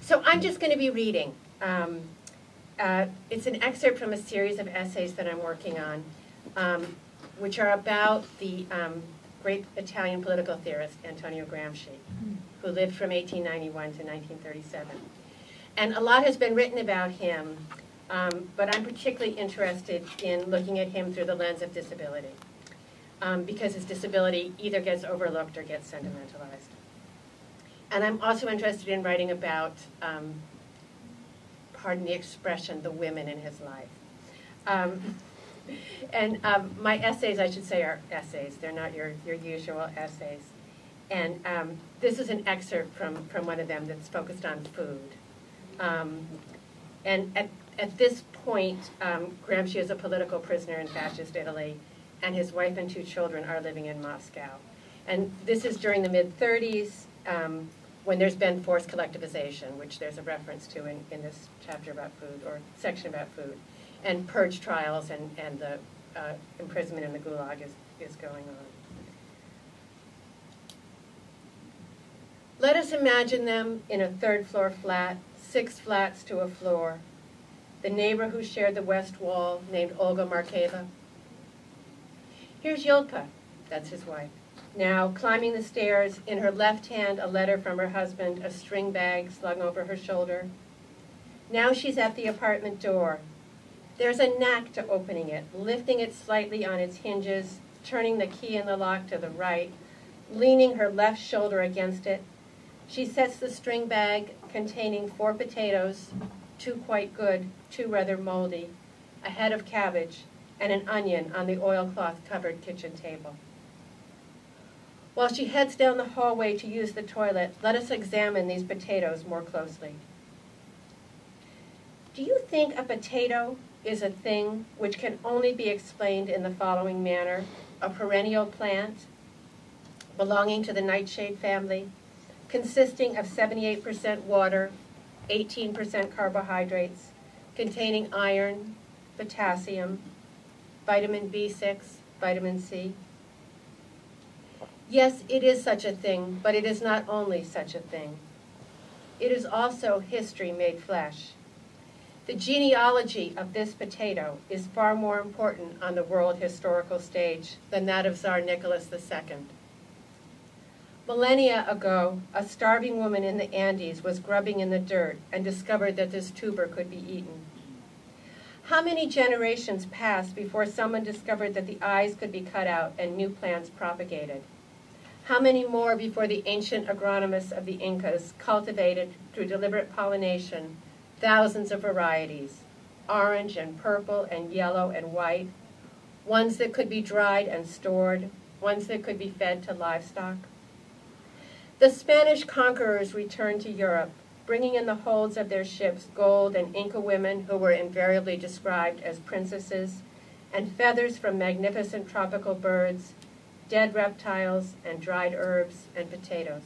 So I'm just going to be reading. It's an excerpt from a series of essays that I'm working on, which are about the great Italian political theorist Antonio Gramsci, who lived from 1891 to 1937. And a lot has been written about him, but I'm particularly interested in looking at him through the lens of disability, because his disability either gets overlooked or gets sentimentalized. And I'm also interested in writing about, pardon the expression, the women in his life. My essays, I should say, are essays. They're not your usual essays. And this is an excerpt from one of them that's focused on food. And at this point, Gramsci is a political prisoner in fascist Italy, and his wife and 2 children are living in Moscow. And this is during the mid-30s, when there's been forced collectivization, which there's a reference to in this chapter about food, or section about food, and purge trials and the imprisonment in the Gulag is going on. Let us imagine them in a 3rd-floor flat, 6 flats to a floor. The neighbor who shared the west wall, named Olga Markeva. Here's Yulka, that's his wife, now climbing the stairs, in her left hand a letter from her husband, a string bag slung over her shoulder. Now she's at the apartment door. There's a knack to opening it, lifting it slightly on its hinges, turning the key in the lock to the right, leaning her left shoulder against it. She sets the string bag containing 4 potatoes, 2 quite good, 2 rather moldy, a head of cabbage, and an onion on the oilcloth-covered kitchen table. While she heads down the hallway to use the toilet, let us examine these potatoes more closely. Do you think a potato is a thing which can only be explained in the following manner? A perennial plant belonging to the nightshade family, consisting of 78% water, 18% carbohydrates, containing iron, potassium, vitamin B6, vitamin C. Yes, it is such a thing, but it is not only such a thing. It is also history made flesh. The genealogy of this potato is far more important on the world historical stage than that of Tsar Nicholas II. Millennia ago, a starving woman in the Andes was grubbing in the dirt and discovered that this tuber could be eaten. How many generations passed before someone discovered that the eyes could be cut out and new plants propagated? How many more before the ancient agronomists of the Incas cultivated, through deliberate pollination, thousands of varieties, orange and purple and yellow and white, ones that could be dried and stored, ones that could be fed to livestock? The Spanish conquerors returned to Europe, bringing in the holds of their ships gold and Inca women who were invariably described as princesses, and feathers from magnificent tropical birds, dead reptiles, and dried herbs and potatoes.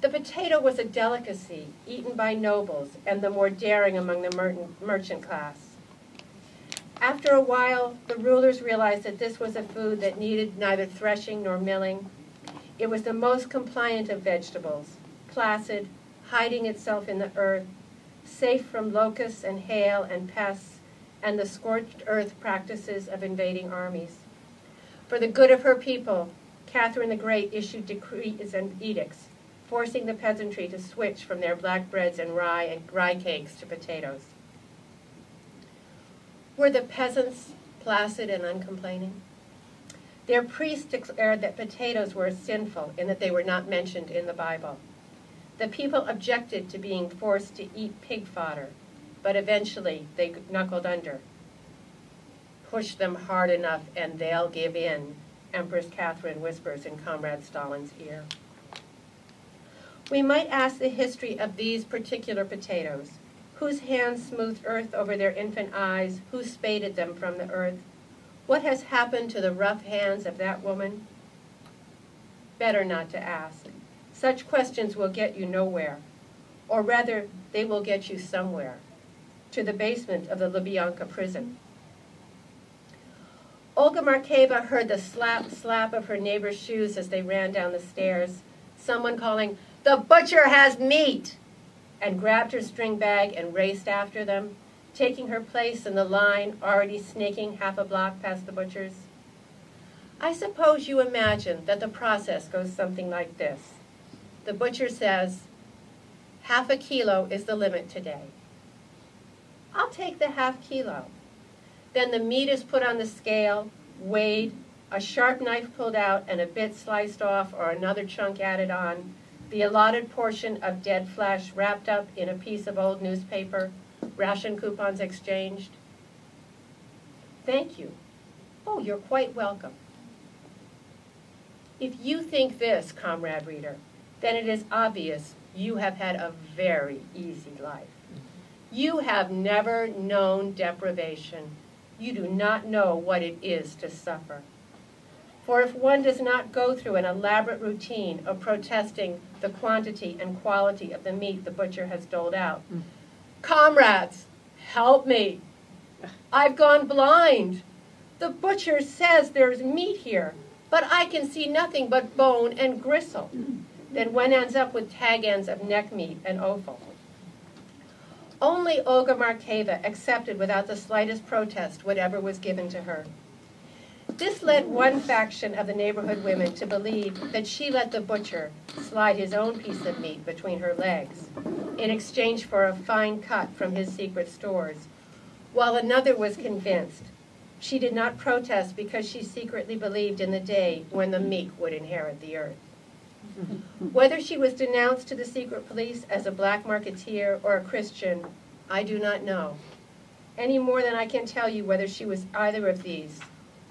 The potato was a delicacy eaten by nobles and the more daring among the merchant class. After a while, the rulers realized that this was a food that needed neither threshing nor milling. It was the most compliant of vegetables, placid, hiding itself in the earth, safe from locusts and hail and pests and the scorched earth practices of invading armies. For the good of her people, Catherine the Great issued decrees and edicts, forcing the peasantry to switch from their black breads and rye cakes to potatoes. Were the peasants placid and uncomplaining? Their priests declared that potatoes were sinful in that they were not mentioned in the Bible. The people objected to being forced to eat pig fodder, but eventually they knuckled under. Push them hard enough and they'll give in, Empress Catherine whispers in Comrade Stalin's ear. We might ask the history of these particular potatoes. Whose hands smoothed earth over their infant eyes? Who spaded them from the earth? What has happened to the rough hands of that woman? Better not to ask. Such questions will get you nowhere. Or rather, they will get you somewhere. To the basement of the Lubyanka prison. Olga Markeva heard the slap of her neighbor's shoes as they ran down the stairs. Someone calling, "The butcher has meat!" and grabbed her string bag and raced after them, taking her place in the line, already snaking half a block past the butcher's? I suppose you imagine that the process goes something like this. The butcher says, "Half a kilo is the limit today." I'll take the half kilo. Then the meat is put on the scale, weighed, a sharp knife pulled out and a bit sliced off or another chunk added on, the allotted portion of dead flesh wrapped up in a piece of old newspaper, ration coupons exchanged. Thank you. Oh, you're quite welcome. If you think this, comrade reader, then it is obvious you have had a very easy life. You have never known deprivation. You do not know what it is to suffer. For if one does not go through an elaborate routine of protesting the quantity and quality of the meat the butcher has doled out, comrades, help me. I've gone blind. The butcher says there's meat here, but I can see nothing but bone and gristle. Then one ends up with tag ends of neck meat and offal. Only Olga Markeva accepted without the slightest protest whatever was given to her. This led one faction of the neighborhood women to believe that she let the butcher slide his own piece of meat between her legs in exchange for a fine cut from his secret stores, while another was convinced she did not protest because she secretly believed in the day when the meek would inherit the earth. Whether she was denounced to the secret police as a black marketeer or a Christian, I do not know, any more than I can tell you whether she was either of these,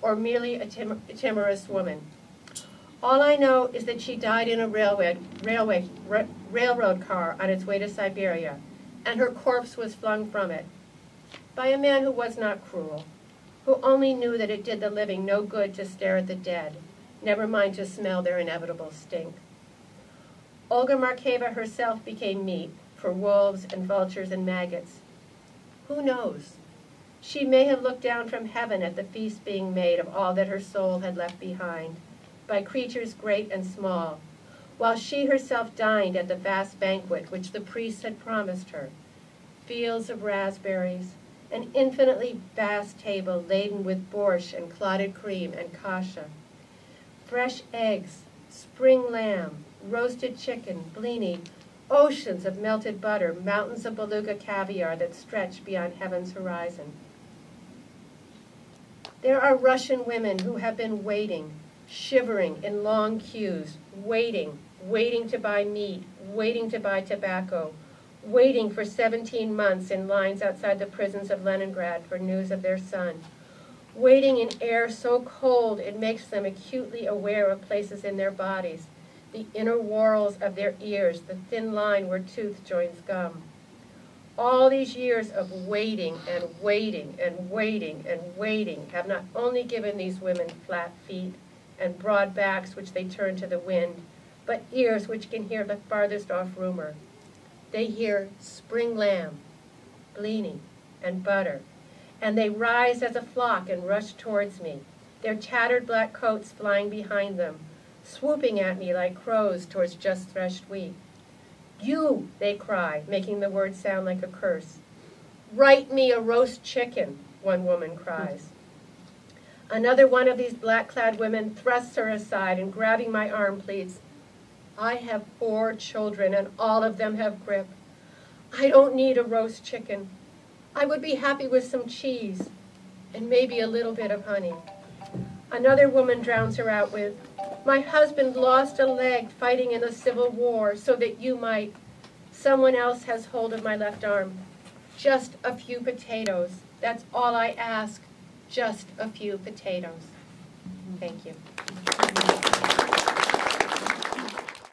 or merely a timorous woman. All I know is that she died in a railroad car on its way to Siberia, and her corpse was flung from it, by a man who was not cruel, who only knew that it did the living no good to stare at the dead, never mind to smell their inevitable stink. Olga Markeva herself became meat for wolves and vultures and maggots. Who knows? She may have looked down from heaven at the feast being made of all that her soul had left behind, by creatures great and small, while she herself dined at the vast banquet which the priests had promised her. Fields of raspberries, an infinitely vast table laden with borscht and clotted cream and kasha, fresh eggs, spring lamb, roasted chicken, blini, oceans of melted butter, mountains of beluga caviar that stretch beyond heaven's horizon. There are Russian women who have been waiting, shivering in long queues, waiting to buy meat, waiting to buy tobacco, waiting for 17 months in lines outside the prisons of Leningrad for news of their son, waiting in air so cold it makes them acutely aware of places in their bodies, the inner whorls of their ears, the thin line where tooth joins gum. All these years of waiting and waiting and waiting and waiting have not only given these women flat feet and broad backs which they turn to the wind, but ears which can hear the farthest off rumor. They hear spring lamb, blini, and butter, and they rise as a flock and rush towards me, their tattered black coats flying behind them, swooping at me like crows towards just threshed wheat. "You," they cry, making the word sound like a curse. "Write me a roast chicken," one woman cries. Another one of these black-clad women thrusts her aside and grabbing my arm pleads, "I have 4 children and all of them have grip. I don't need a roast chicken. I would be happy with some cheese and maybe a little bit of honey." Another woman drowns her out with, "My husband lost a leg fighting in the Civil War so that you might." Someone else has hold of my left arm. "Just a few potatoes. That's all I ask. Just a few potatoes." Thank you.